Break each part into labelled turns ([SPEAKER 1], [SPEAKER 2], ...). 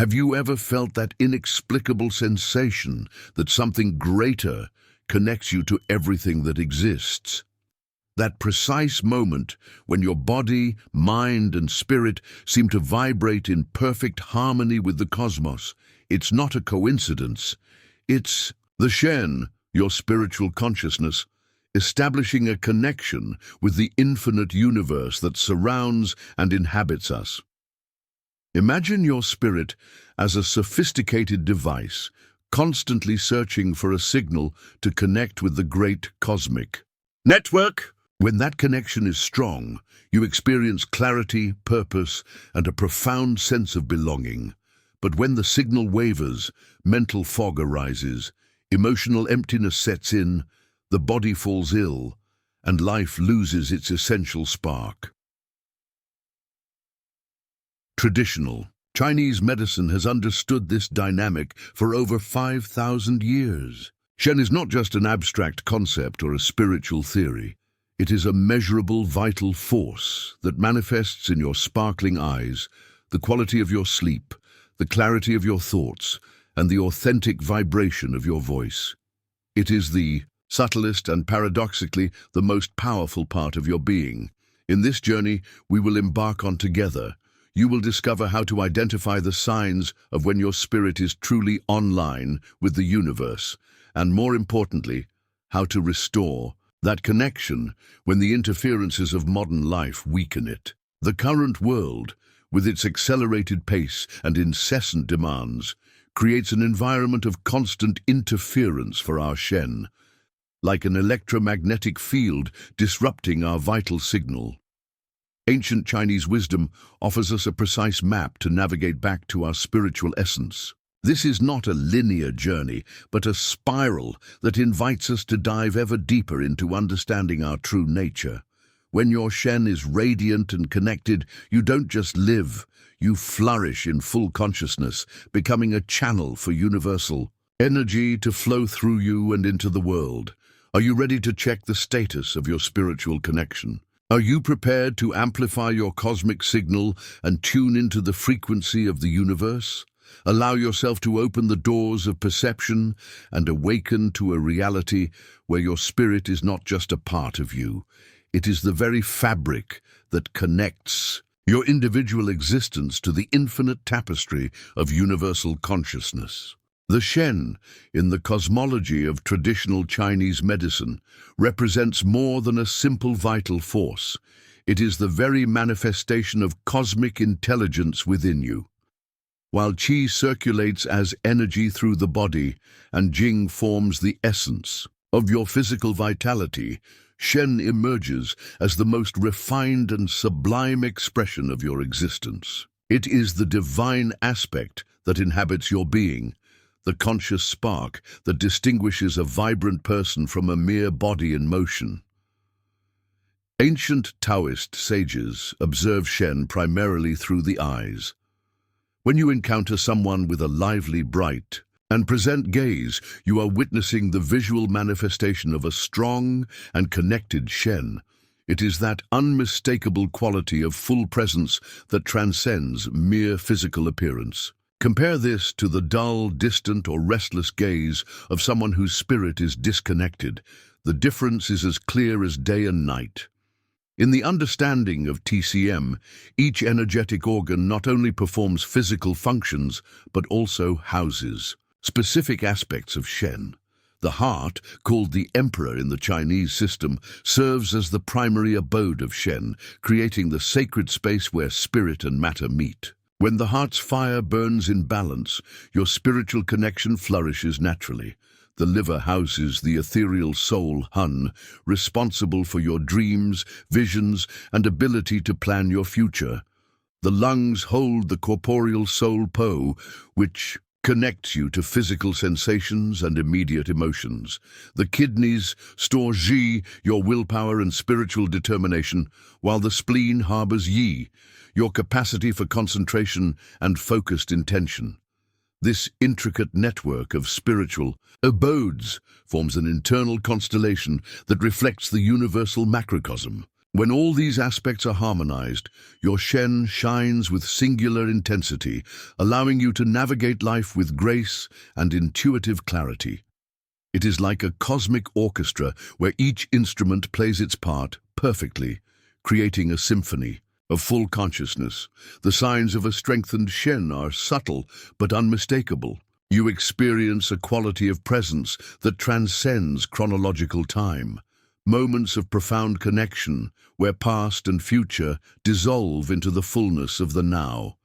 [SPEAKER 1] Have you ever felt that inexplicable sensation that something greater connects you to everything that exists? That precise moment when your body, mind, and spirit seem to vibrate in perfect harmony with the cosmos. It's not a coincidence. It's the Shen, your spiritual consciousness, establishing a connection with the infinite universe that surrounds and inhabits us. Imagine your spirit as a sophisticated device, constantly searching for a signal to connect with the great cosmic network. When that connection is strong, you experience clarity, purpose, and a profound sense of belonging. But when the signal wavers, mental fog arises, emotional emptiness sets in, the body falls ill, and life loses its essential spark. Traditional Chinese medicine has understood this dynamic for over 5,000 years. Shen is not just an abstract concept or a spiritual theory. It is a measurable, vital force that manifests in your sparkling eyes, the quality of your sleep, the clarity of your thoughts, and the authentic vibration of your voice. It is the subtlest and paradoxically the most powerful part of your being. In this journey we will embark on together. You will discover how to identify the signs of when your spirit is truly online with the universe, and more importantly, how to restore that connection when the interferences of modern life weaken it. The current world, with its accelerated pace and incessant demands, creates an environment of constant interference for our Shen, like an electromagnetic field disrupting our vital signal. Ancient Chinese wisdom offers us a precise map to navigate back to our spiritual essence. This is not a linear journey, but a spiral that invites us to dive ever deeper into understanding our true nature. When your Shen is radiant and connected, you don't just live, you flourish in full consciousness, becoming a channel for universal energy to flow through you and into the world. Are you ready to check the status of your spiritual connection? Are you prepared to amplify your cosmic signal and tune into the frequency of the universe? Allow yourself to open the doors of perception and awaken to a reality where your spirit is not just a part of you. It is the very fabric that connects your individual existence to the infinite tapestry of universal consciousness. The Shen, in the cosmology of traditional Chinese medicine, represents more than a simple vital force. It is the very manifestation of cosmic intelligence within you. While Qi circulates as energy through the body and Jing forms the essence of your physical vitality, Shen emerges as the most refined and sublime expression of your existence. It is the divine aspect that inhabits your being, the conscious spark that distinguishes a vibrant person from a mere body in motion. Ancient Taoist sages observe Shen primarily through the eyes. When you encounter someone with a lively, bright, and present gaze, you are witnessing the visual manifestation of a strong and connected Shen. It is that unmistakable quality of full presence that transcends mere physical appearance. Compare this to the dull, distant, or restless gaze of someone whose spirit is disconnected. The difference is as clear as day and night. In the understanding of TCM, each energetic organ not only performs physical functions, but also houses specific aspects of Shen. The heart, called the emperor in the Chinese system, serves as the primary abode of Shen, creating the sacred space where spirit and matter meet. When the heart's fire burns in balance, your spiritual connection flourishes naturally. The liver houses the ethereal soul Hun, responsible for your dreams, visions, and ability to plan your future. The lungs hold the corporeal soul Po, which connects you to physical sensations and immediate emotions. The kidneys store Ji, your willpower and spiritual determination, while the spleen harbors Yi, your capacity for concentration and focused intention. This intricate network of spiritual abodes forms an internal constellation that reflects the universal macrocosm. When all these aspects are harmonized, your Shen shines with singular intensity, allowing you to navigate life with grace and intuitive clarity. It is like a cosmic orchestra where each instrument plays its part perfectly, creating a symphony of full consciousness. The signs of a strengthened Shen are subtle but unmistakable. You experience a quality of presence that transcends chronological time. Moments of profound connection where past and future dissolve into the fullness of the now.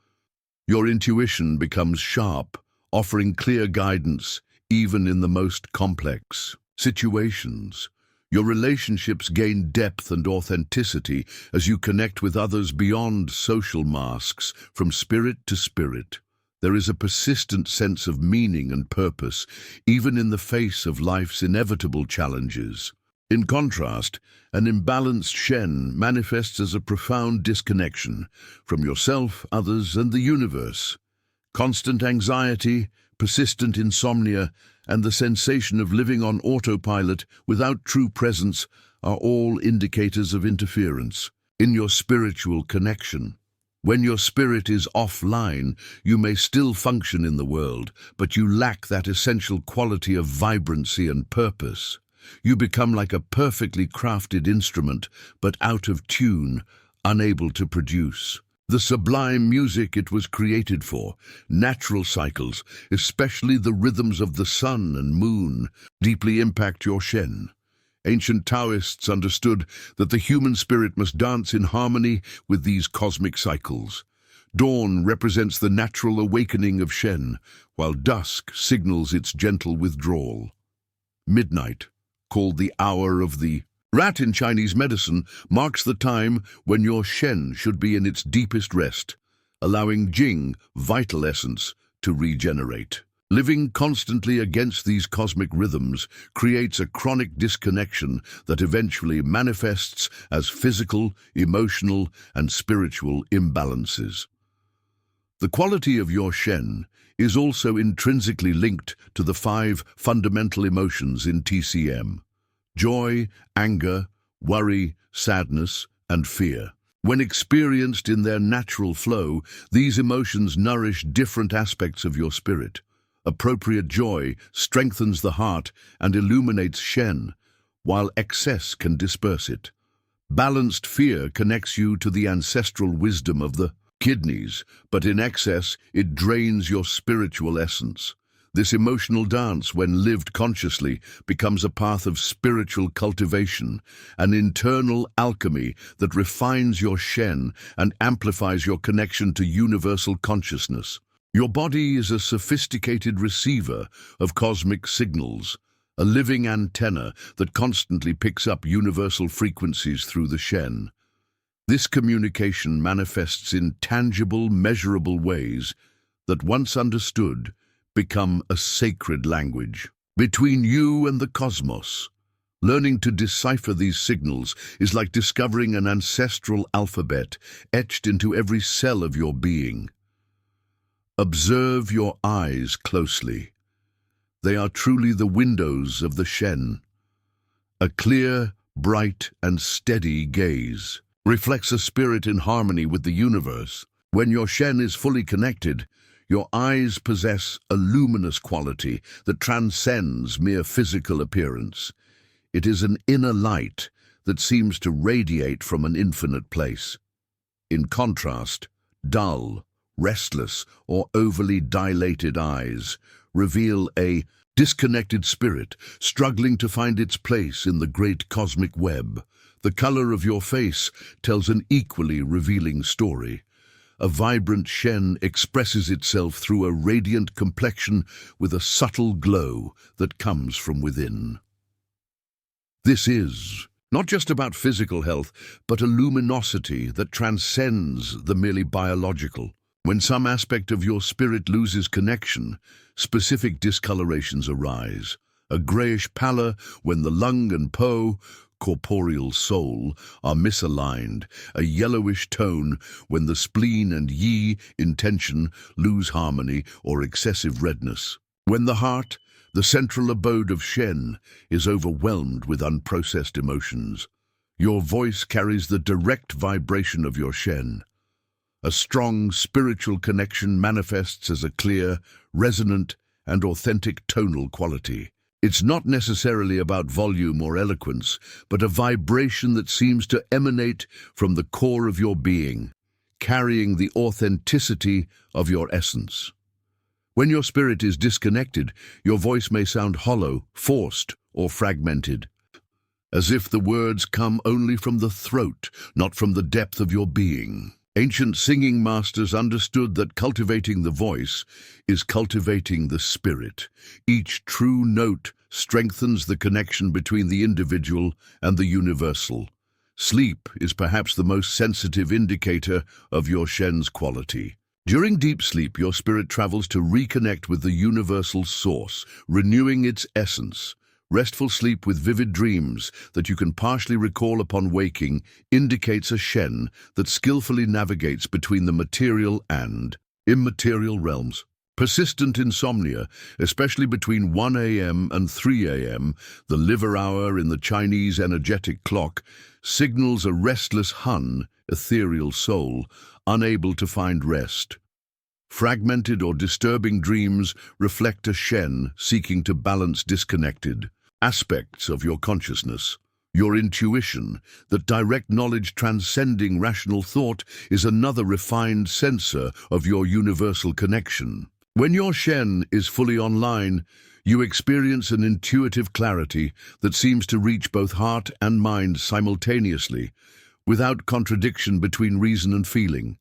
[SPEAKER 1] Your intuition becomes sharp, offering clear guidance even in the most complex situations. Your relationships gain depth and authenticity as you connect with others beyond social masks, from spirit to spirit. There is a persistent sense of meaning and purpose, even in the face of life's inevitable challenges. In contrast, an imbalanced Shen manifests as a profound disconnection from yourself, others, and the universe. Constant anxiety, persistent insomnia, and the sensation of living on autopilot without true presence are all indicators of interference in your spiritual connection. When your spirit is offline, you may still function in the world, but you lack that essential quality of vibrancy and purpose. You become like a perfectly crafted instrument, but out of tune, unable to produce the sublime music it was created for. Natural cycles, especially the rhythms of the sun and moon, deeply impact your Shen. Ancient Taoists understood that the human spirit must dance in harmony with these cosmic cycles. Dawn represents the natural awakening of Shen, while dusk signals its gentle withdrawal. Midnight, called the hour of the rat in Chinese medicine, marks the time when your Shen should be in its deepest rest, allowing Jing, vital essence, to regenerate. Living constantly against these cosmic rhythms creates a chronic disconnection that eventually manifests as physical, emotional, and spiritual imbalances. The quality of your Shen is also intrinsically linked to the 5 fundamental emotions in TCM: joy, anger, worry, sadness, and fear. When experienced in their natural flow, these emotions nourish different aspects of your spirit. Appropriate joy strengthens the heart and illuminates Shen, while excess can disperse it. Balanced fear connects you to the ancestral wisdom of the kidneys, but in excess, it drains your spiritual essence. This emotional dance, when lived consciously, becomes a path of spiritual cultivation, an internal alchemy that refines your Shen and amplifies your connection to universal consciousness. Your body is a sophisticated receiver of cosmic signals, a living antenna that constantly picks up universal frequencies through the Shen. This communication manifests in tangible, measurable ways that, once understood, become a sacred language between you and the cosmos. Learning to decipher these signals is like discovering an ancestral alphabet etched into every cell of your being. Observe your eyes closely. They are truly the windows of the Shen. A clear, bright, and steady gaze reflects a spirit in harmony with the universe. When your Shen is fully connected, your eyes possess a luminous quality that transcends mere physical appearance. It is an inner light that seems to radiate from an infinite place. In contrast, dull, restless, or overly dilated eyes reveal a disconnected spirit struggling to find its place in the great cosmic web. The color of your face tells an equally revealing story. A vibrant Shen expresses itself through a radiant complexion with a subtle glow that comes from within. This is not just about physical health, but a luminosity that transcends the merely biological. When some aspect of your spirit loses connection, specific discolorations arise. A grayish pallor when the lung and po, corporeal soul, are misaligned, a yellowish tone when the spleen and yi, intention, lose harmony, or excessive redness. When the heart, the central abode of Shen, is overwhelmed with unprocessed emotions. Your voice carries the direct vibration of your Shen. A strong spiritual connection manifests as a clear, resonant, and authentic tonal quality. It's not necessarily about volume or eloquence, but a vibration that seems to emanate from the core of your being, carrying the authenticity of your essence. When your spirit is disconnected, your voice may sound hollow, forced, or fragmented, as if the words come only from the throat, not from the depth of your being. Ancient singing masters understood that cultivating the voice is cultivating the spirit. Each true note strengthens the connection between the individual and the universal. Sleep is perhaps the most sensitive indicator of your Shen's quality. During deep sleep, your spirit travels to reconnect with the universal source, renewing its essence. Restful sleep with vivid dreams that you can partially recall upon waking indicates a Shen that skillfully navigates between the material and immaterial realms. Persistent insomnia, especially between 1 a.m. and 3 a.m., the liver hour in the Chinese energetic clock, signals a restless Han, ethereal soul, unable to find rest. Fragmented or disturbing dreams reflect a Shen seeking to balance disconnected aspects of your consciousness. Your intuition, that direct knowledge transcending rational thought, is another refined sensor of your universal connection. When your Shen is fully online, you experience an intuitive clarity that seems to reach both heart and mind simultaneously, without contradiction between reason and feeling.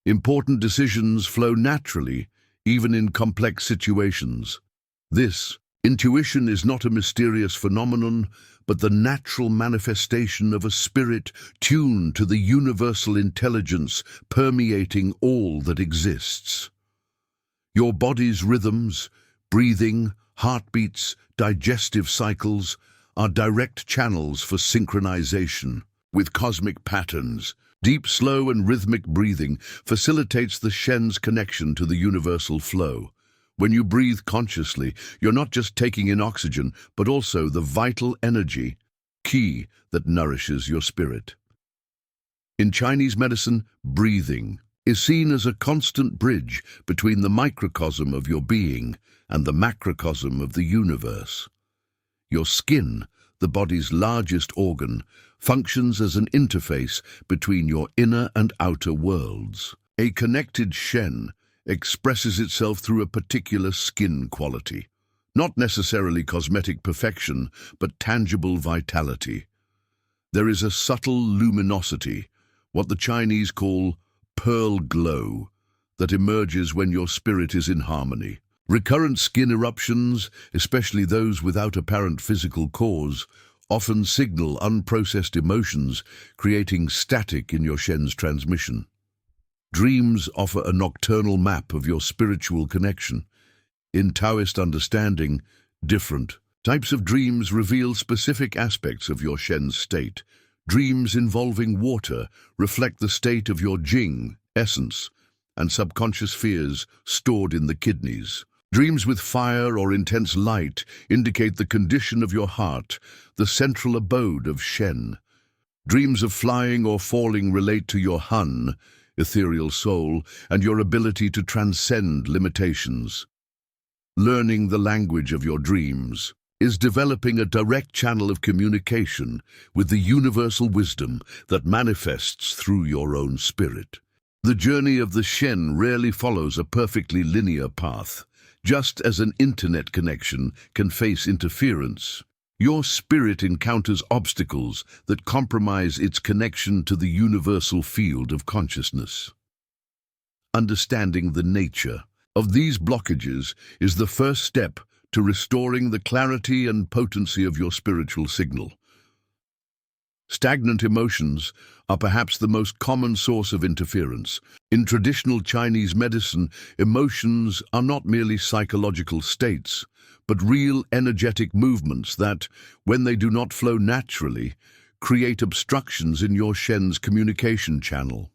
[SPEAKER 1] Important decisions flow naturally, even in complex situations. This intuition is not a mysterious phenomenon, but the natural manifestation of a spirit tuned to the universal intelligence permeating all that exists. Your body's rhythms, breathing, heartbeats, digestive cycles are direct channels for synchronization with cosmic patterns. Deep, slow, and rhythmic breathing facilitates the Shen's connection to the universal flow. When you breathe consciously, you're not just taking in oxygen, but also the vital energy, qi, that nourishes your spirit. In Chinese medicine, breathing is seen as a constant bridge between the microcosm of your being and the macrocosm of the universe. Your skin, the body's largest organ, functions as an interface between your inner and outer worlds. A connected Shen expresses itself through a particular skin quality, not necessarily cosmetic perfection, but tangible vitality. There is a subtle luminosity, what the Chinese call pearl glow, that emerges when your spirit is in harmony. Recurrent skin eruptions, especially those without apparent physical cause, often signal unprocessed emotions, creating static in your Shen's transmission. Dreams offer a nocturnal map of your spiritual connection. In Taoist understanding, different types of dreams reveal specific aspects of your Shen's state. Dreams involving water reflect the state of your Jing, essence, and subconscious fears stored in the kidneys. Dreams with fire or intense light indicate the condition of your heart, the central abode of Shen. Dreams of flying or falling relate to your Han, ethereal soul, and your ability to transcend limitations. Learning the language of your dreams is developing a direct channel of communication with the universal wisdom that manifests through your own spirit. The journey of the Shen rarely follows a perfectly linear path. Just as an internet connection can face interference, your spirit encounters obstacles that compromise its connection to the universal field of consciousness. Understanding the nature of these blockages is the first step to restoring the clarity and potency of your spiritual signal. Stagnant emotions are perhaps the most common source of interference. In traditional Chinese medicine, emotions are not merely psychological states, but real energetic movements that, when they do not flow naturally, create obstructions in your Shen's communication channel.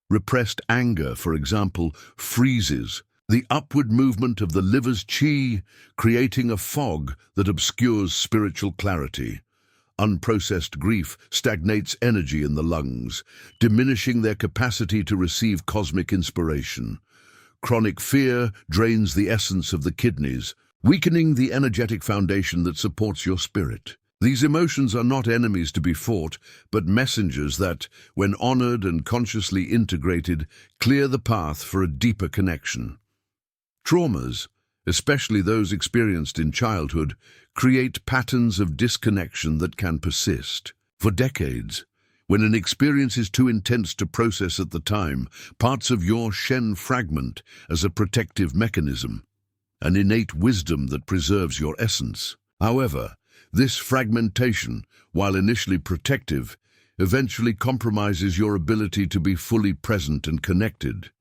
[SPEAKER 1] Repressed anger, for example, freezes the upward movement of the liver's qi, creating a fog that obscures spiritual clarity. Unprocessed grief stagnates energy in the lungs, diminishing their capacity to receive cosmic inspiration. Chronic fear drains the essence of the kidneys, weakening the energetic foundation that supports your spirit. These emotions are not enemies to be fought, but messengers that, when honored and consciously integrated, clear the path for a deeper connection. Traumas, especially those experienced in childhood, create patterns of disconnection that can persist. For decades, when an experience is too intense to process at the time, parts of your Shen fragment as a protective mechanism, an innate wisdom that preserves your essence. However, this fragmentation, while initially protective, eventually compromises your ability to be fully present and connected.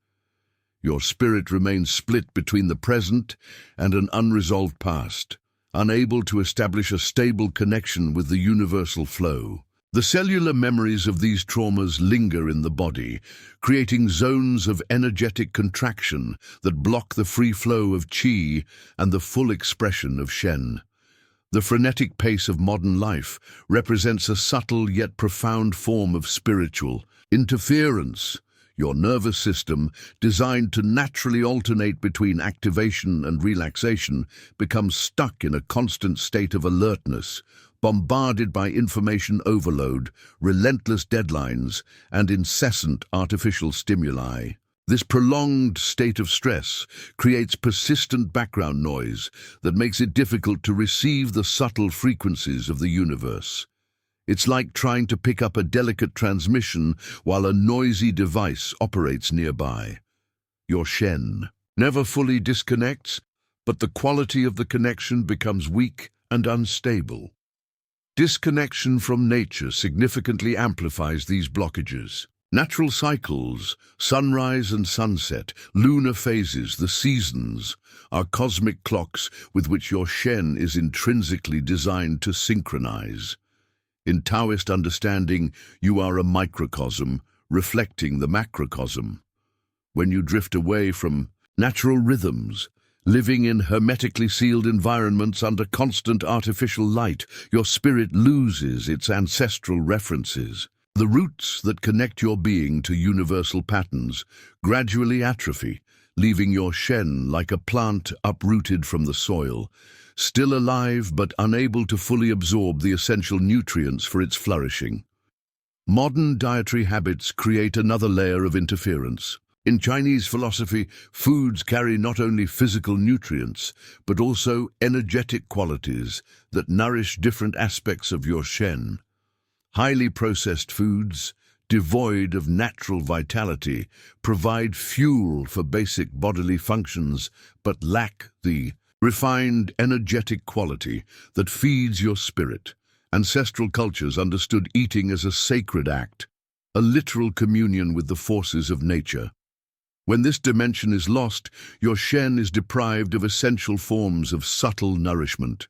[SPEAKER 1] Your spirit remains split between the present and an unresolved past, unable to establish a stable connection with the universal flow. The cellular memories of these traumas linger in the body, creating zones of energetic contraction that block the free flow of qi and the full expression of Shen. The frenetic pace of modern life represents a subtle yet profound form of spiritual interference. Your nervous system, designed to naturally alternate between activation and relaxation, becomes stuck in a constant state of alertness, bombarded by information overload, relentless deadlines, and incessant artificial stimuli. This prolonged state of stress creates persistent background noise that makes it difficult to receive the subtle frequencies of the universe. It's like trying to pick up a delicate transmission while a noisy device operates nearby. Your Shen never fully disconnects, but the quality of the connection becomes weak and unstable. Disconnection from nature significantly amplifies these blockages. Natural cycles, sunrise and sunset, lunar phases, the seasons, are cosmic clocks with which your Shen is intrinsically designed to synchronize. In Taoist understanding, you are a microcosm, reflecting the macrocosm. When you drift away from natural rhythms, living in hermetically sealed environments under constant artificial light, your spirit loses its ancestral references. The roots that connect your being to universal patterns gradually atrophy, leaving your Shen like a plant uprooted from the soil, still alive but unable to fully absorb the essential nutrients for its flourishing. Modern dietary habits create another layer of interference. In Chinese philosophy, foods carry not only physical nutrients, but also energetic qualities that nourish different aspects of your Shen. Highly processed foods, devoid of natural vitality, provide fuel for basic bodily functions, but lack the refined, energetic quality that feeds your spirit. Ancestral cultures understood eating as a sacred act, a literal communion with the forces of nature. When this dimension is lost, your Shen is deprived of essential forms of subtle nourishment.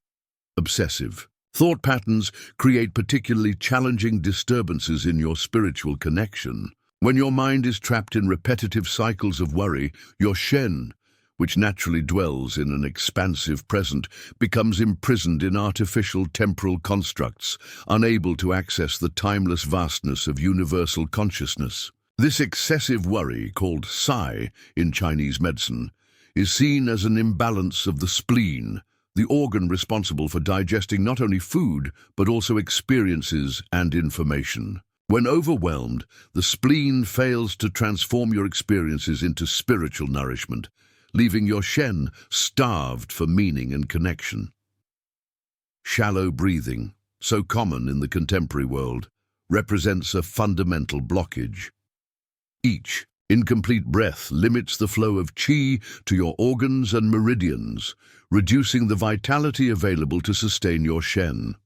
[SPEAKER 1] Obsessive thought patterns create particularly challenging disturbances in your spiritual connection. When your mind is trapped in repetitive cycles of worry, your Shen, which naturally dwells in an expansive present, becomes imprisoned in artificial temporal constructs, unable to access the timeless vastness of universal consciousness. This excessive worry, called Sai in Chinese medicine, is seen as an imbalance of the spleen, the organ responsible for digesting not only food, but also experiences and information. When overwhelmed, the spleen fails to transform your experiences into spiritual nourishment, leaving your Shen starved for meaning and connection. Shallow breathing, so common in the contemporary world, represents a fundamental blockage. Each incomplete breath limits the flow of qi to your organs and meridians, reducing the vitality available to sustain your Shen.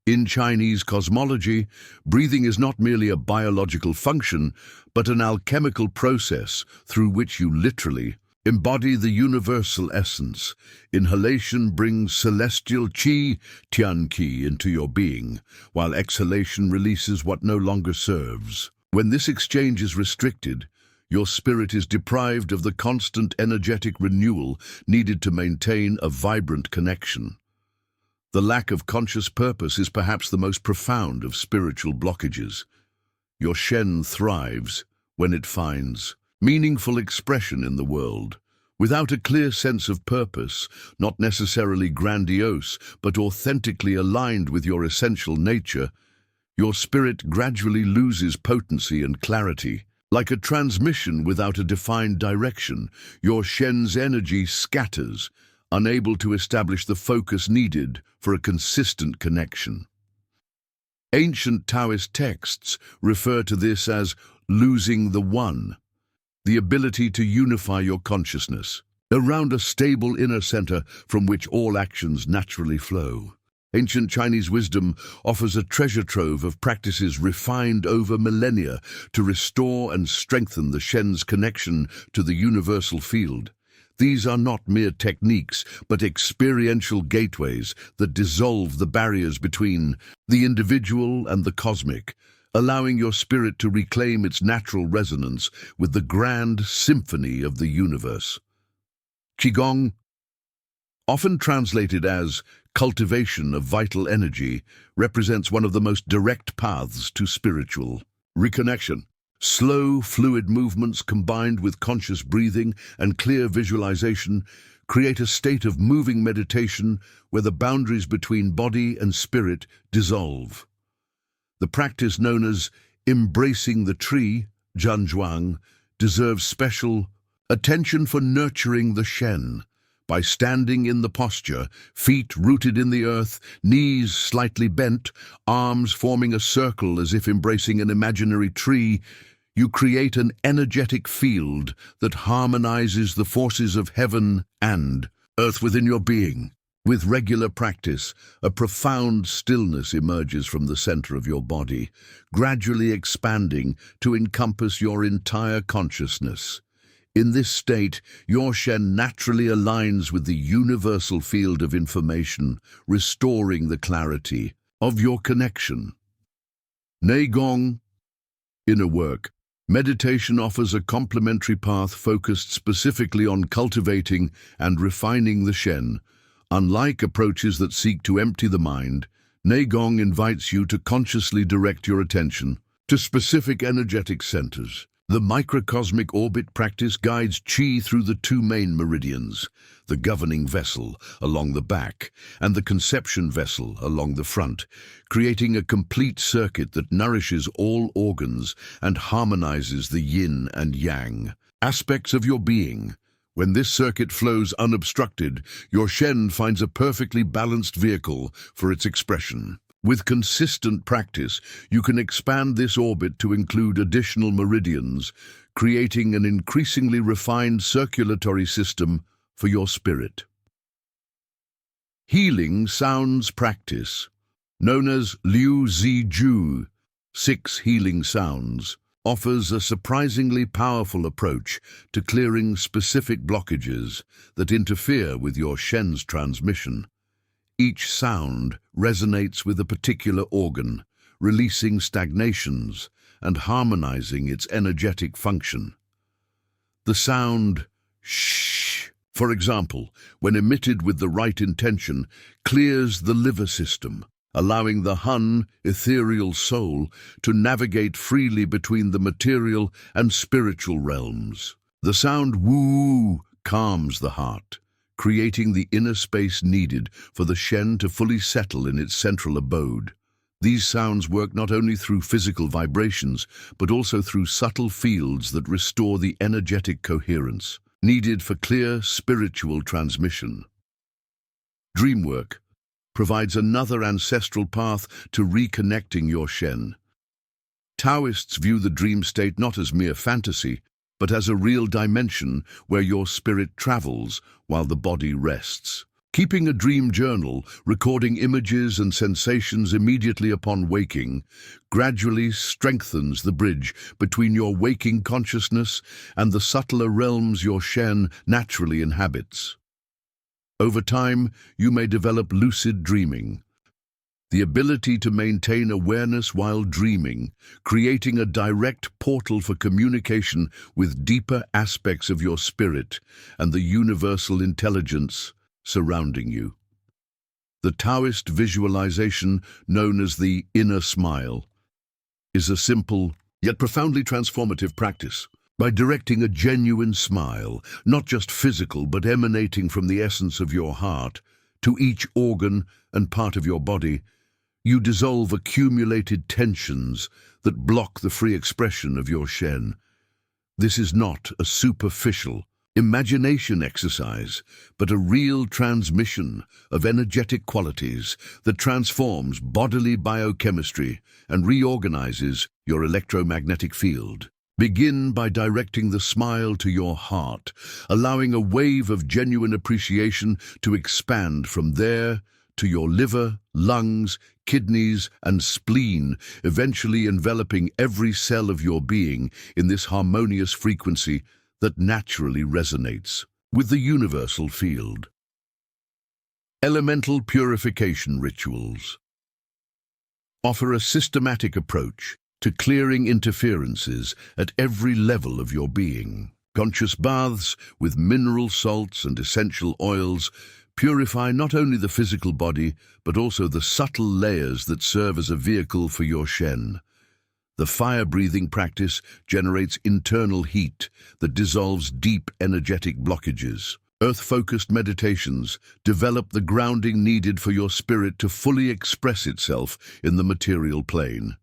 [SPEAKER 1] In Chinese cosmology, breathing is not merely a biological function, but an alchemical process through which you literally embody the universal essence. Inhalation brings celestial qi, tian qi, into your being, while exhalation releases what no longer serves. When this exchange is restricted, your spirit is deprived of the constant energetic renewal needed to maintain a vibrant connection. The lack of conscious purpose is perhaps the most profound of spiritual blockages. Your Shen thrives when it finds meaningful expression in the world. Without a clear sense of purpose, not necessarily grandiose, but authentically aligned with your essential nature, your spirit gradually loses potency and clarity. Like a transmission without a defined direction, your Shen's energy scatters, unable to establish the focus needed for a consistent connection. Ancient Taoist texts refer to this as losing the one, the ability to unify your consciousness around a stable inner center from which all actions naturally flow. Ancient Chinese wisdom offers a treasure trove of practices refined over millennia to restore and strengthen the Shen's connection to the universal field. These are not mere techniques, but experiential gateways that dissolve the barriers between the individual and the cosmic, allowing your spirit to reclaim its natural resonance with the grand symphony of the universe. Qigong, often translated as cultivation of vital energy, represents one of the most direct paths to spiritual reconnection. Slow, fluid movements combined with conscious breathing and clear visualization create a state of moving meditation where the boundaries between body and spirit dissolve. The practice known as embracing the tree, Zhanzhuang, deserves special attention for nurturing the Shen. By standing in the posture, feet rooted in the earth, knees slightly bent, arms forming a circle as if embracing an imaginary tree, you create an energetic field that harmonizes the forces of heaven and earth within your being. With regular practice, a profound stillness emerges from the center of your body, gradually expanding to encompass your entire consciousness. In this state, your Shen naturally aligns with the universal field of information, restoring the clarity of your connection. Neigong, inner work. Meditation offers a complementary path focused specifically on cultivating and refining the Shen. Unlike approaches that seek to empty the mind, Neigong invites you to consciously direct your attention to specific energetic centers. The microcosmic orbit practice guides Qi through the two main meridians, the governing vessel along the back and the conception vessel along the front, creating a complete circuit that nourishes all organs and harmonizes the yin and yang aspects of your being. When this circuit flows unobstructed, your Shen finds a perfectly balanced vehicle for its expression. With consistent practice, you can expand this orbit to include additional meridians, creating an increasingly refined circulatory system for your spirit. Healing Sounds Practice, known as Liu Ziju, 6 healing sounds, offers a surprisingly powerful approach to clearing specific blockages that interfere with your Shen's transmission. Each sound resonates with a particular organ, releasing stagnations and harmonizing its energetic function. The sound shh, for example, when emitted with the right intention, clears the liver system, allowing the Hun, ethereal soul, to navigate freely between the material and spiritual realms. The sound woo calms the heart, creating the inner space needed for the Shen to fully settle in its central abode. These sounds work not only through physical vibrations, but also through subtle fields that restore the energetic coherence needed for clear spiritual transmission. Dreamwork provides another ancestral path to reconnecting your Shen. Taoists view the dream state not as mere fantasy, but as a real dimension where your spirit travels while the body rests. Keeping a dream journal, recording images and sensations immediately upon waking, gradually strengthens the bridge between your waking consciousness and the subtler realms your Shen naturally inhabits. Over time, you may develop lucid dreaming, the ability to maintain awareness while dreaming, creating a direct portal for communication with deeper aspects of your spirit and the universal intelligence surrounding you. The Taoist visualization, known as the inner smile, is a simple yet profoundly transformative practice. By directing a genuine smile, not just physical but emanating from the essence of your heart, to each organ and part of your body, you dissolve accumulated tensions that block the free expression of your Shen. This is not a superficial imagination exercise, but a real transmission of energetic qualities that transforms bodily biochemistry and reorganizes your electromagnetic field. Begin by directing the smile to your heart, allowing a wave of genuine appreciation to expand from there to your liver, lungs, kidneys, and spleen, eventually enveloping every cell of your being in this harmonious frequency that naturally resonates with the universal field. Elemental purification rituals offer a systematic approach to clearing interferences at every level of your being. Conscious baths with mineral salts and essential oils purify not only the physical body, but also the subtle layers that serve as a vehicle for your Shen. The fire-breathing practice generates internal heat that dissolves deep energetic blockages. Earth-focused meditations develop the grounding needed for your spirit to fully express itself in the material plane.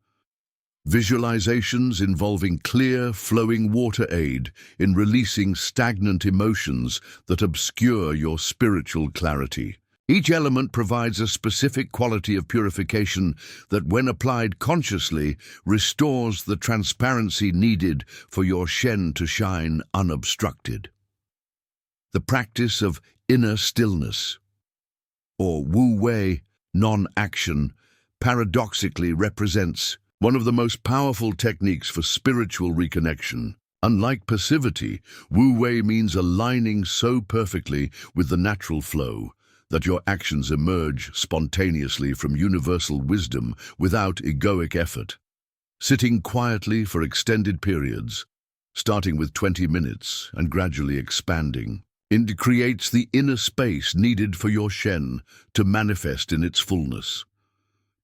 [SPEAKER 1] Visualizations involving clear, flowing water aid in releasing stagnant emotions that obscure your spiritual clarity. Each element provides a specific quality of purification that, when applied consciously, restores the transparency needed for your Shen to shine unobstructed. The practice of inner stillness, or Wu Wei, non-action, paradoxically represents one of the most powerful techniques for spiritual reconnection. Unlike passivity, Wu Wei means aligning so perfectly with the natural flow that your actions emerge spontaneously from universal wisdom without egoic effort. Sitting quietly for extended periods, starting with 20 minutes and gradually expanding, it creates the inner space needed for your Shen to manifest in its fullness.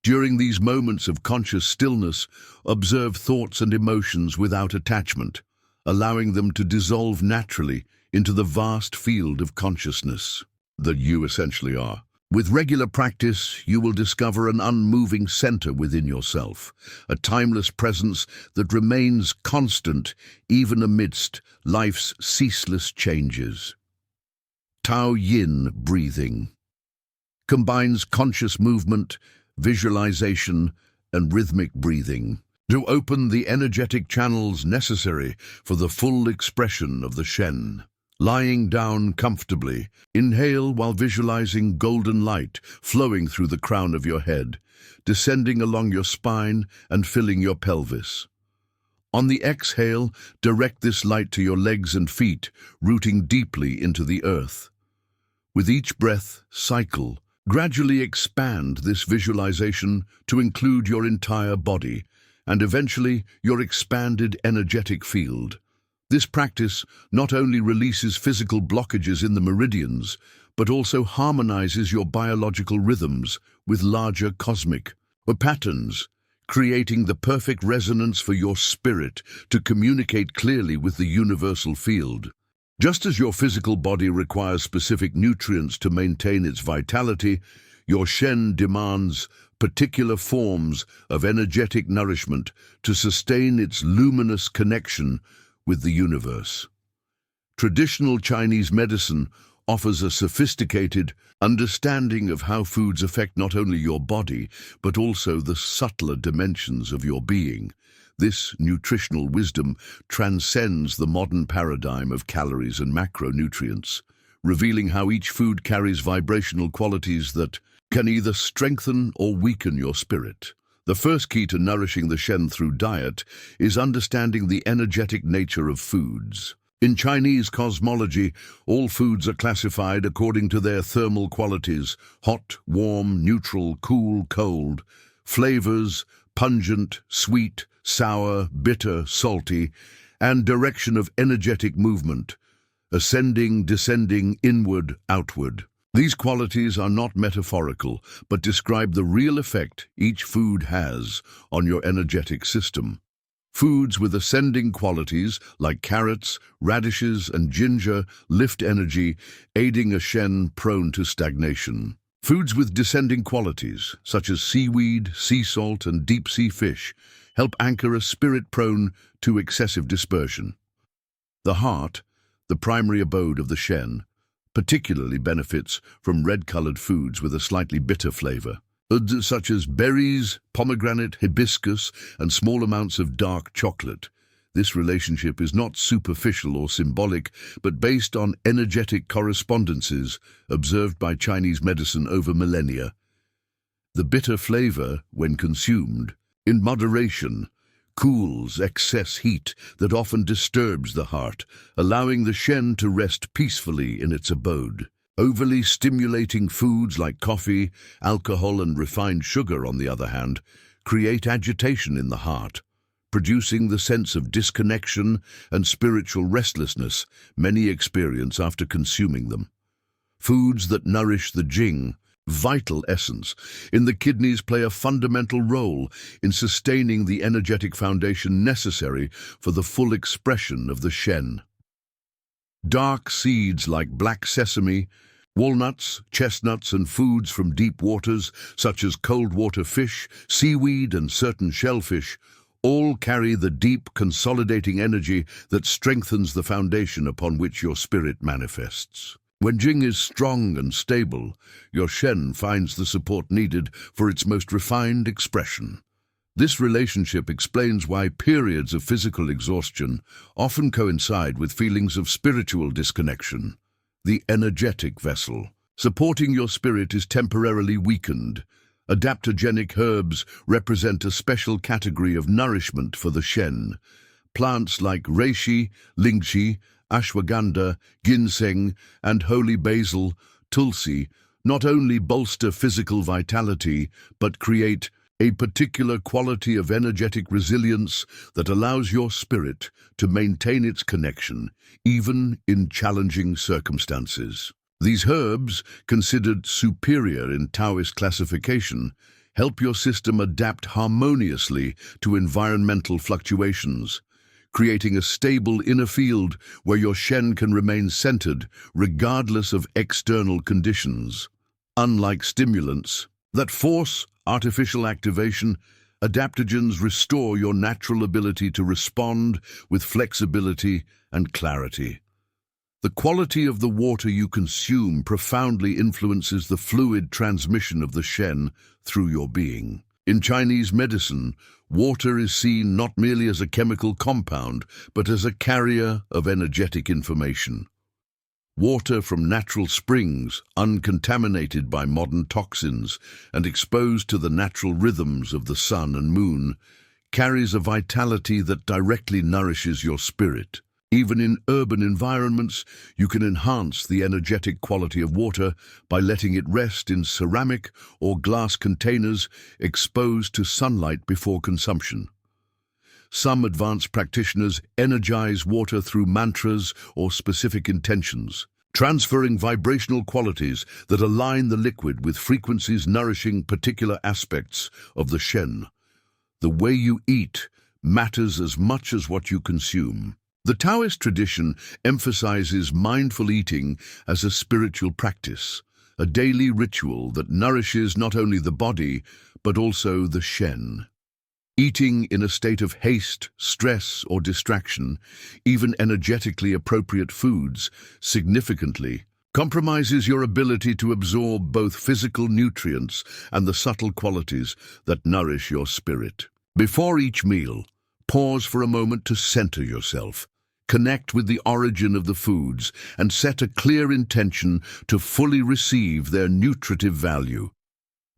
[SPEAKER 1] During these moments of conscious stillness, observe thoughts and emotions without attachment, allowing them to dissolve naturally into the vast field of consciousness that you essentially are. With regular practice, you will discover an unmoving center within yourself, a timeless presence that remains constant even amidst life's ceaseless changes. Tao Yin breathing combines conscious movement, visualization, and rhythmic breathing to open the energetic channels necessary for the full expression of the Shen. Lying down comfortably, inhale while visualizing golden light flowing through the crown of your head, descending along your spine and filling your pelvis. On the exhale, direct this light to your legs and feet, rooting deeply into the earth. With each breath, cycle. Gradually expand this visualization to include your entire body and eventually your expanded energetic field. This practice not only releases physical blockages in the meridians, but also harmonizes your biological rhythms with larger cosmic patterns, creating the perfect resonance for your spirit to communicate clearly with the universal field. Just as your physical body requires specific nutrients to maintain its vitality, your Shen demands particular forms of energetic nourishment to sustain its luminous connection with the universe. Traditional Chinese medicine offers a sophisticated understanding of how foods affect not only your body, but also the subtler dimensions of your being. This nutritional wisdom transcends the modern paradigm of calories and macronutrients, revealing how each food carries vibrational qualities that can either strengthen or weaken your spirit. The first key to nourishing the Shen through diet is understanding the energetic nature of foods. In Chinese cosmology, all foods are classified according to their thermal qualities: hot, warm, neutral, cool, cold. Flavors: pungent, sweet, sour, bitter, salty, and direction of energetic movement: ascending, descending, inward, outward. These qualities are not metaphorical, but describe the real effect each food has on your energetic system. Foods with ascending qualities, like carrots, radishes, and ginger, lift energy, aiding a Shen prone to stagnation. Foods with descending qualities, such as seaweed, sea salt, and deep-sea fish, help anchor a spirit prone to excessive dispersion. The heart, the primary abode of the Shen, particularly benefits from red-colored foods with a slightly bitter flavor, such as berries, pomegranate, hibiscus, and small amounts of dark chocolate. This relationship is not superficial or symbolic, but based on energetic correspondences observed by Chinese medicine over millennia. The bitter flavor, when consumed, in moderation, cools excess heat that often disturbs the heart, allowing the Shen to rest peacefully in its abode. Overly stimulating foods like coffee, alcohol, and refined sugar, on the other hand, create agitation in the heart, producing the sense of disconnection and spiritual restlessness many experience after consuming them. Foods that nourish the Jing, vital essence in the kidneys, play a fundamental role in sustaining the energetic foundation necessary for the full expression of the Shen. Dark seeds like black sesame, walnuts, chestnuts, and foods from deep waters such as cold water fish, seaweed, and certain shellfish all carry the deep, consolidating energy that strengthens the foundation upon which your spirit manifests. When Jing is strong and stable, your Shen finds the support needed for its most refined expression. This relationship explains why periods of physical exhaustion often coincide with feelings of spiritual disconnection. The energetic vessel supporting your spirit is temporarily weakened. Adaptogenic herbs represent a special category of nourishment for the Shen. Plants like reishi, lingqi, ashwagandha, ginseng, and holy basil, tulsi, not only bolster physical vitality, but create a particular quality of energetic resilience that allows your spirit to maintain its connection, even in challenging circumstances. These herbs, considered superior in Taoist classification, help your system adapt harmoniously to environmental fluctuations, creating a stable inner field where your Shen can remain centered regardless of external conditions. Unlike stimulants that force artificial activation, adaptogens restore your natural ability to respond with flexibility and clarity. The quality of the water you consume profoundly influences the fluid transmission of the Shen through your being. In Chinese medicine, water is seen not merely as a chemical compound, but as a carrier of energetic information. Water from natural springs, uncontaminated by modern toxins and exposed to the natural rhythms of the sun and moon, carries a vitality that directly nourishes your spirit. Even in urban environments, you can enhance the energetic quality of water by letting it rest in ceramic or glass containers exposed to sunlight before consumption. Some advanced practitioners energize water through mantras or specific intentions, transferring vibrational qualities that align the liquid with frequencies nourishing particular aspects of the Shen. The way you eat matters as much as what you consume. The Taoist tradition emphasizes mindful eating as a spiritual practice, a daily ritual that nourishes not only the body, but also the Shen. Eating in a state of haste, stress, or distraction, even energetically appropriate foods, significantly compromises your ability to absorb both physical nutrients and the subtle qualities that nourish your spirit. Before each meal, pause for a moment to center yourself. Connect with the origin of the foods and set a clear intention to fully receive their nutritive value.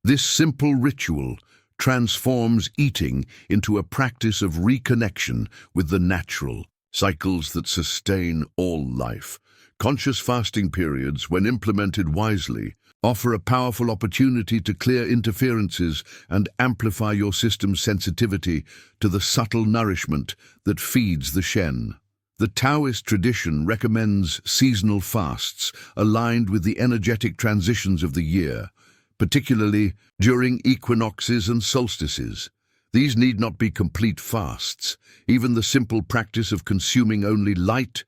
[SPEAKER 1] This simple ritual transforms eating into a practice of reconnection with the natural cycles that sustain all life. Conscious fasting periods, when implemented wisely, offer a powerful opportunity to clear interferences and amplify your system's sensitivity to the subtle nourishment that feeds the Shen. The Taoist tradition recommends seasonal fasts aligned with the energetic transitions of the year, particularly during equinoxes and solstices. These need not be complete fasts. Even the simple practice of consuming only light,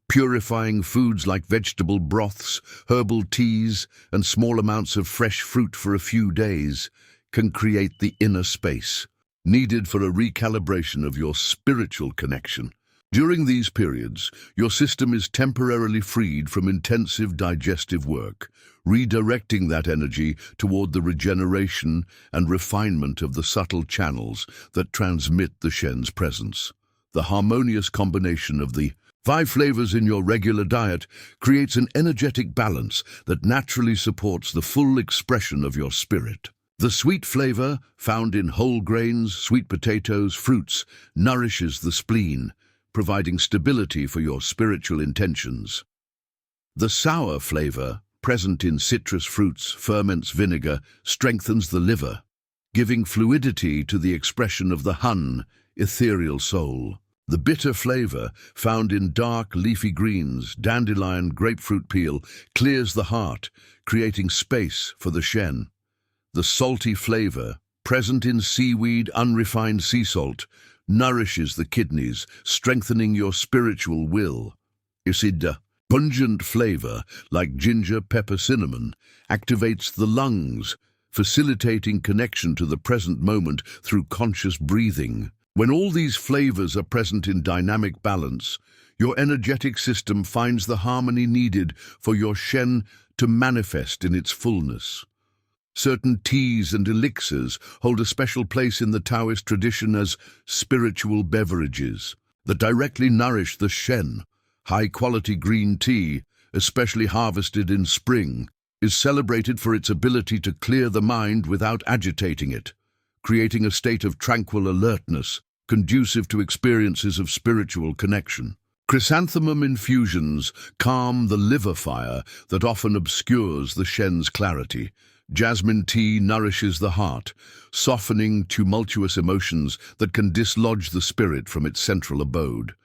[SPEAKER 1] purifying foods like vegetable broths, herbal teas, and small amounts of fresh fruit for a few days can create the inner space needed for a recalibration of your spiritual connection. During these periods, your system is temporarily freed from intensive digestive work, redirecting that energy toward the regeneration and refinement of the subtle channels that transmit the Shen's presence. The harmonious combination of the 5 flavors in your regular diet creates an energetic balance that naturally supports the full expression of your spirit. The sweet flavor, found in whole grains, sweet potatoes, fruits, nourishes the spleen, providing stability for your spiritual intentions. The sour flavor, present in citrus fruits, ferments, vinegar, strengthens the liver, giving fluidity to the expression of the Hun, ethereal soul. The bitter flavor, found in dark leafy greens, dandelion, grapefruit peel, clears the heart, creating space for the Shen. The salty flavor, present in seaweed, unrefined sea salt, nourishes the kidneys, strengthening your spiritual will. Isida, pungent flavor, like ginger, pepper, cinnamon, activates the lungs, facilitating connection to the present moment through conscious breathing. When all these flavors are present in dynamic balance, your energetic system finds the harmony needed for your Shen to manifest in its fullness. Certain teas and elixirs hold a special place in the Taoist tradition as spiritual beverages that directly nourish the Shen. High-quality green tea, especially harvested in spring, is celebrated for its ability to clear the mind without agitating it, creating a state of tranquil alertness, conducive to experiences of spiritual connection. Chrysanthemum infusions calm the liver fire that often obscures the Shen's clarity. Jasmine tea nourishes the heart, softening tumultuous emotions that can dislodge the spirit from its central abode.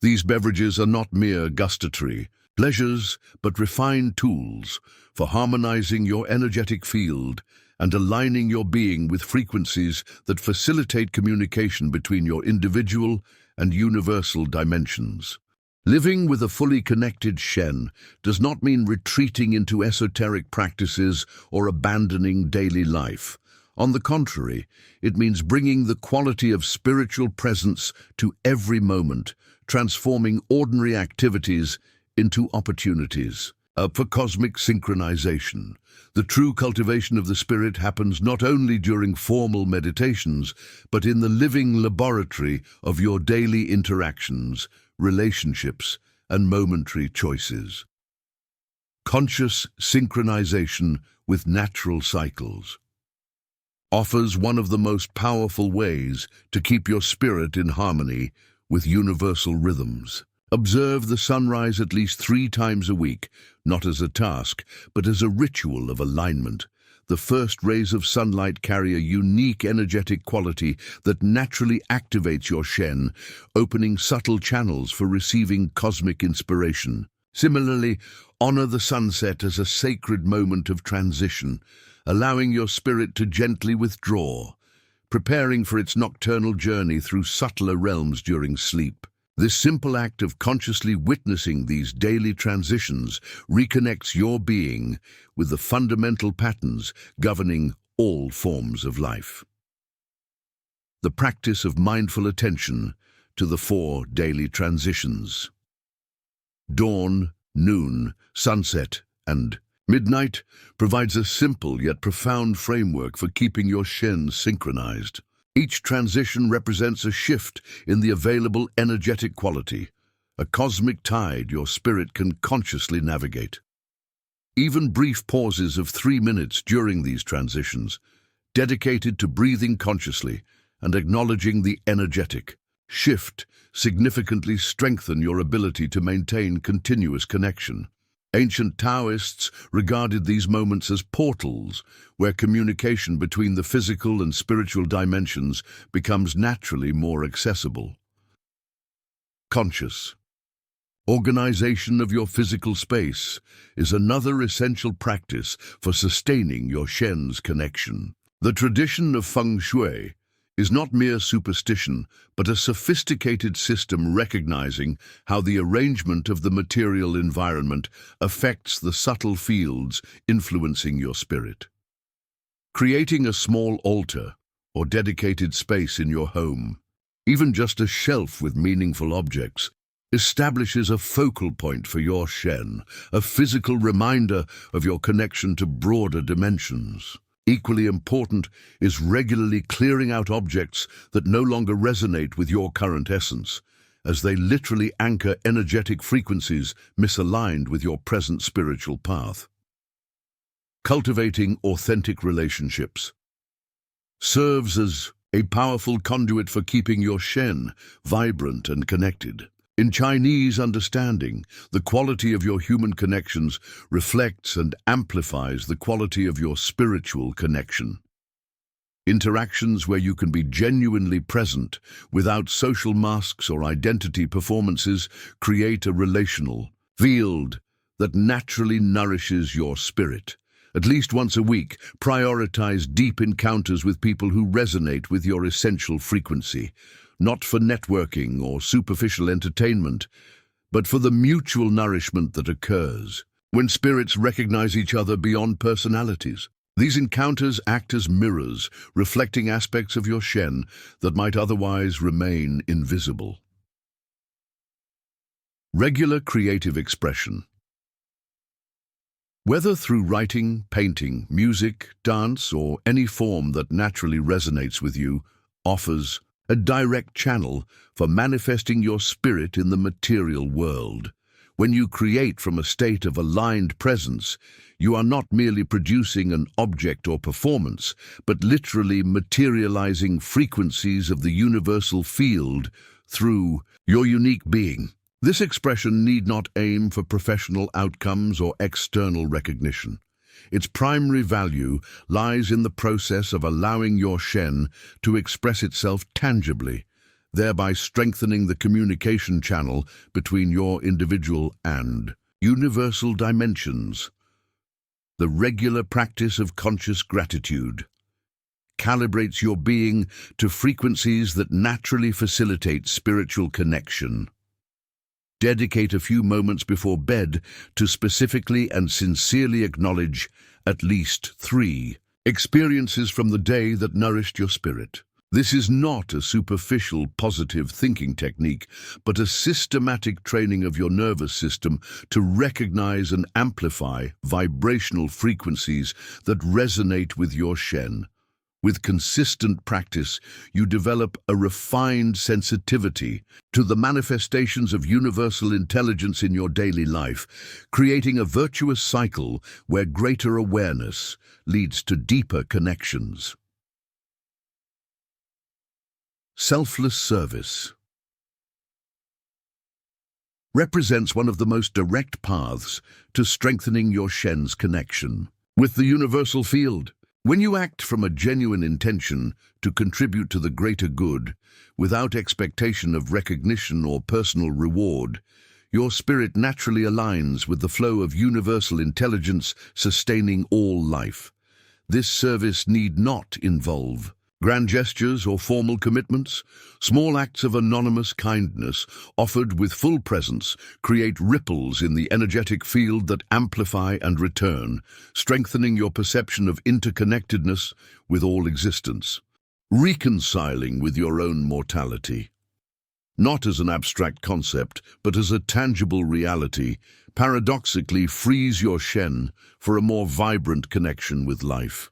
[SPEAKER 1] These beverages are not mere gustatory pleasures, but refined tools for harmonizing your energetic field and aligning your being with frequencies that facilitate communication between your individual and universal dimensions. Living with a fully connected Shen does not mean retreating into esoteric practices or abandoning daily life. On the contrary, it means bringing the quality of spiritual presence to every moment, transforming ordinary activities into opportunities for cosmic synchronization. The true cultivation of the spirit happens not only during formal meditations, but in the living laboratory of your daily interactions, relationships, and momentary choices. Conscious synchronization with natural cycles offers one of the most powerful ways to keep your spirit in harmony with universal rhythms. Observe the sunrise at least 3 times a week, not as a task, but as a ritual of alignment. The first rays of sunlight carry a unique energetic quality that naturally activates your Shen, opening subtle channels for receiving cosmic inspiration. Similarly, honor the sunset as a sacred moment of transition, allowing your spirit to gently withdraw, preparing for its nocturnal journey through subtler realms during sleep. This simple act of consciously witnessing these daily transitions reconnects your being with the fundamental patterns governing all forms of life. The practice of mindful attention to the 4 daily transitions: dawn, noon, sunset, and midnight provides a simple yet profound framework for keeping your Shen synchronized. Each transition represents a shift in the available energetic quality, a cosmic tide your spirit can consciously navigate. Even brief pauses of 3 minutes during these transitions, dedicated to breathing consciously and acknowledging the energetic shift, significantly strengthen your ability to maintain continuous connection. Ancient Taoists regarded these moments as portals, where communication between the physical and spiritual dimensions becomes naturally more accessible. Conscious Organization of your physical space is another essential practice for sustaining your Shen's connection. The tradition of feng shui is not mere superstition, but a sophisticated system recognizing how the arrangement of the material environment affects the subtle fields influencing your spirit. Creating a small altar or dedicated space in your home, even just a shelf with meaningful objects, establishes a focal point for your Shen, a physical reminder of your connection to broader dimensions. Equally important is regularly clearing out objects that no longer resonate with your current essence, as they literally anchor energetic frequencies misaligned with your present spiritual path. Cultivating authentic relationships serves as a powerful conduit for keeping your Shen vibrant and connected. In Chinese understanding, the quality of your human connections reflects and amplifies the quality of your spiritual connection. Interactions where you can be genuinely present without social masks or identity performances create a relational field that naturally nourishes your spirit. At least once a week, prioritize deep encounters with people who resonate with your essential frequency, not for networking or superficial entertainment, but for the mutual nourishment that occurs when spirits recognize each other beyond personalities. These encounters act as mirrors, reflecting aspects of your Shen that might otherwise remain invisible. Regular creative expression. Whether through writing, painting, music, dance, or any form that naturally resonates with you, offers a direct channel for manifesting your spirit in the material world. When you create from a state of aligned presence, you are not merely producing an object or performance, but literally materializing frequencies of the universal field through your unique being. This expression need not aim for professional outcomes or external recognition. Its primary value lies in the process of allowing your Shen to express itself tangibly, thereby strengthening the communication channel between your individual and universal dimensions. The regular practice of conscious gratitude calibrates your being to frequencies that naturally facilitate spiritual connection. Dedicate a few moments before bed to specifically and sincerely acknowledge at least 3 experiences from the day that nourished your spirit. This is not a superficial positive thinking technique, but a systematic training of your nervous system to recognize and amplify vibrational frequencies that resonate with your Shen. With consistent practice, you develop a refined sensitivity to the manifestations of universal intelligence in your daily life, creating a virtuous cycle where greater awareness leads to deeper connections. Selfless service represents one of the most direct paths to strengthening your Shen's connection with the universal field. When you act from a genuine intention to contribute to the greater good, without expectation of recognition or personal reward, your spirit naturally aligns with the flow of universal intelligence sustaining all life. This service need not involve grand gestures or formal commitments. Small acts of anonymous kindness, offered with full presence, create ripples in the energetic field that amplify and return, strengthening your perception of interconnectedness with all existence. Reconciling with your own mortality. Not as an abstract concept, but as a tangible reality, paradoxically frees your Shen for a more vibrant connection with life.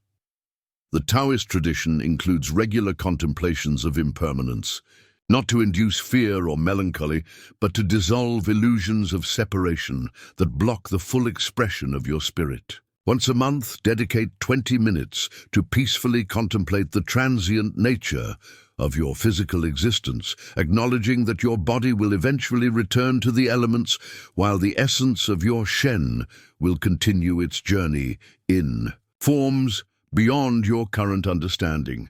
[SPEAKER 1] The Taoist tradition includes regular contemplations of impermanence, not to induce fear or melancholy, but to dissolve illusions of separation that block the full expression of your spirit. Once a month, dedicate 20 minutes to peacefully contemplate the transient nature of your physical existence, acknowledging that your body will eventually return to the elements, while the essence of your Shen will continue its journey in forms beyond your current understanding.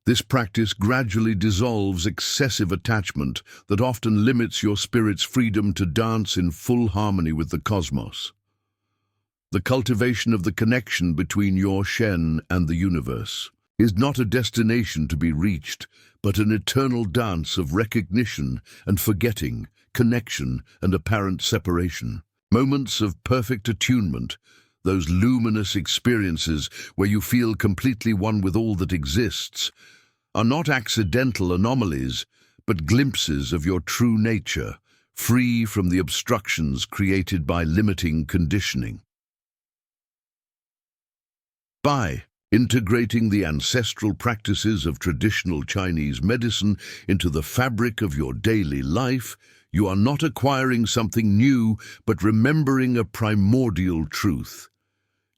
[SPEAKER 1] This practice gradually dissolves excessive attachment that often limits your spirit's freedom to dance in full harmony with the cosmos. The cultivation of the connection between your Shen and the universe is not a destination to be reached, but an eternal dance of recognition and forgetting, connection and apparent separation. Moments of perfect attunement, those luminous experiences where you feel completely one with all that exists, are not accidental anomalies, but glimpses of your true nature, free from the obstructions created by limiting conditioning. By integrating the ancestral practices of traditional Chinese medicine into the fabric of your daily life, you are not acquiring something new, but remembering a primordial truth.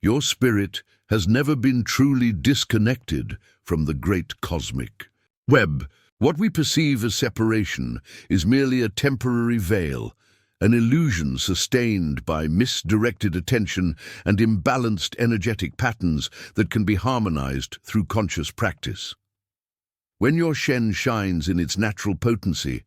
[SPEAKER 1] Your spirit has never been truly disconnected from the great cosmic web. What we perceive as separation is merely a temporary veil, an illusion sustained by misdirected attention and imbalanced energetic patterns that can be harmonized through conscious practice. When your Shen shines in its natural potency,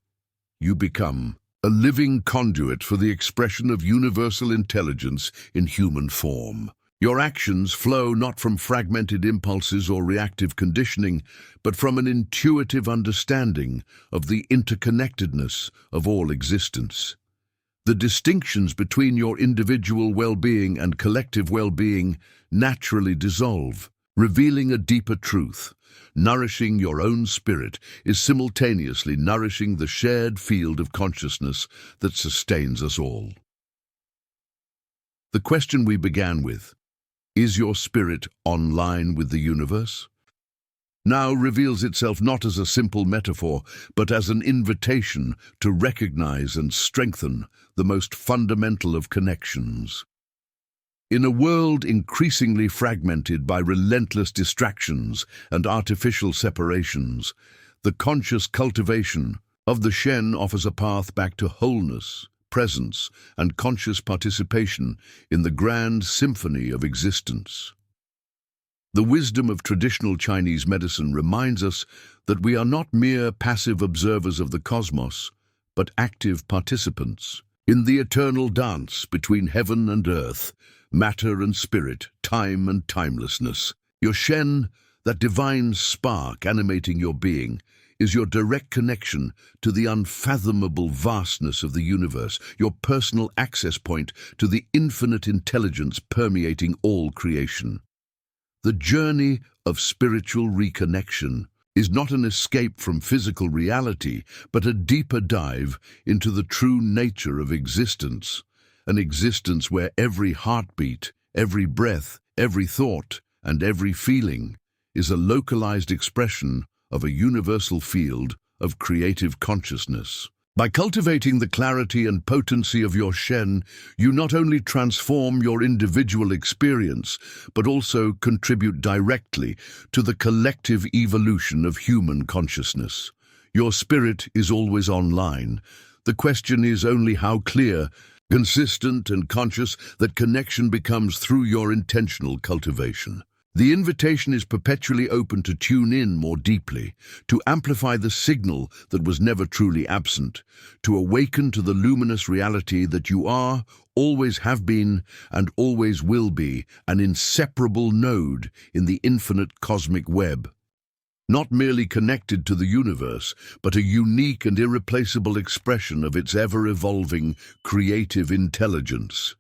[SPEAKER 1] you become a living conduit for the expression of universal intelligence in human form. Your actions flow not from fragmented impulses or reactive conditioning, but from an intuitive understanding of the interconnectedness of all existence. The distinctions between your individual well-being and collective well-being naturally dissolve, revealing a deeper truth. Nourishing your own spirit is simultaneously nourishing the shared field of consciousness that sustains us all. The question we began with, is your spirit online with the universe? Now reveals itself not as a simple metaphor, but as an invitation to recognize and strengthen the most fundamental of connections. In a world increasingly fragmented by relentless distractions and artificial separations, the conscious cultivation of the Shen offers a path back to wholeness, presence, and conscious participation in the grand symphony of existence. The wisdom of traditional Chinese medicine reminds us that we are not mere passive observers of the cosmos, but active participants in the eternal dance between heaven and earth, matter and spirit, time and timelessness. Your Shen, that divine spark animating your being, is your direct connection to the unfathomable vastness of the universe, your personal access point to the infinite intelligence permeating all creation. The journey of spiritual reconnection is not an escape from physical reality, but a deeper dive into the true nature of existence, an existence where every heartbeat, every breath, every thought, and every feeling is a localized expression of a universal field of creative consciousness. By cultivating the clarity and potency of your Shen, you not only transform your individual experience, but also contribute directly to the collective evolution of human consciousness. Your spirit is always online. The question is only how clear, consistent, and conscious that connection becomes through your intentional cultivation. The invitation is perpetually open to tune in more deeply, to amplify the signal that was never truly absent, to awaken to the luminous reality that you are, always have been, and always will be an inseparable node in the infinite cosmic web. Not merely connected to the universe, but a unique and irreplaceable expression of its ever-evolving creative intelligence.